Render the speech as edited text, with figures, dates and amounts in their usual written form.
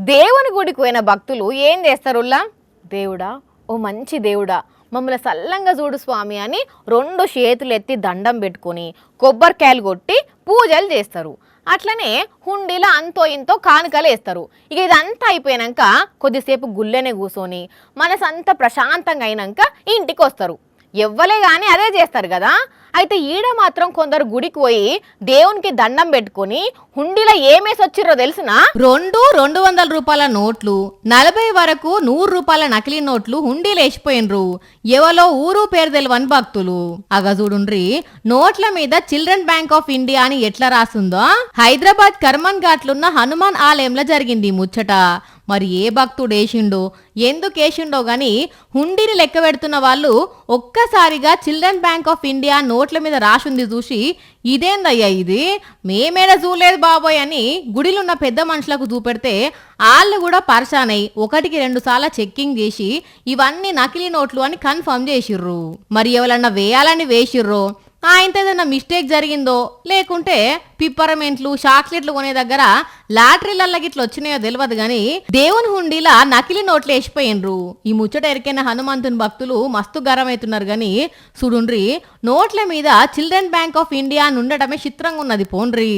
దేవుని గుడికి పోయిన భక్తులు ఏం చేస్తారుల్లా? దేవుడా, ఓ మంచి దేవుడా, మమ్మల్ని సల్లంగా చూడు స్వామి అని 2 చేతులు ఎత్తి దండం పెట్టుకొని కొబ్బరికాయలు కొట్టి పూజలు చేస్తారు. అట్లనే హుండీలో అంతో ఇంతో కానుకలు వేస్తారు. ఇక ఇదంతా అయిపోయాక కొద్దిసేపు గుళ్ళనే కూర్చొని మనసంతా ప్రశాంతంగా అయినాక ఇంటికి వస్తారు. ఎవ్వలే కానీ అదే చేస్తారు కదా. అయితే ఈడ మాత్రం కొందరు గుడికి పోయి దేవునికి దండం పెట్టుకొని హుండీలో ఏమేసి వచ్చిర్రో తెలిసిన 200 రూపాయల నోట్లు, 40 వరకు 100 రూపాయల నకిలీ నోట్లు హుండీలు వేసిపోయినరు. ఎవలో ఊరు పేరు తెలియని భక్తులు. అగ చూడుండ్రి, నోట్ల మీద చిల్డ్రన్ బ్యాంక్ ఆఫ్ ఇండియా అని ఎట్లా రాసుందో హైదరాబాద్ కర్మన్ ఘాట్లున్న హనుమాన్ ఆలయంలో జరిగింది ముచ్చట. మరి ఏ భక్తుడు వేసిండో ఎందుకు వేసిండో గాని హుండీని లెక్క పెడుతున్న వాళ్ళు ఒక్కసారిగా చిల్డ్రన్ బ్యాంక్ ఆఫ్ ఇండియా నోట్ల మీద రాసుంది చూసి ఇదేందయ్యా ఇది, మేమేడ చూడలేదు బాబోయ్ అని గుడిలున్న పెద్ద మనుషులకు చూపెడితే వాళ్ళు కూడా పర్షానై 1-2 సార్లు చెక్కింగ్ చేసి ఇవన్నీ నకిలీ నోట్లు అని కన్ఫర్మ్ చేసిర్రు. మరి ఎవరన్నా వేయాలని వేసిర్రో, ఆయనతో ఏదైనా మిస్టేక్ జరిగిందో, లేకుంటే పిప్పరమెంట్లు చాక్లెట్లు కొనే దగ్గర లాటరీలల్ల గిట్ల వచ్చినాయో తెలియదు గాని దేవుని హుండీలా నకిలీ నోట్లు వేసిపోయినరు. ఈ ముచ్చట ఎరికైన హనుమంతుని భక్తులు మస్తు గరమవుతున్నారు గాని చూడుండ్రి, నోట్ల మీద చిల్డ్రన్ బ్యాంక్ ఆఫ్ ఇండియా అని ఉండటమే చిత్రంగా ఉన్నది పోండ్రి.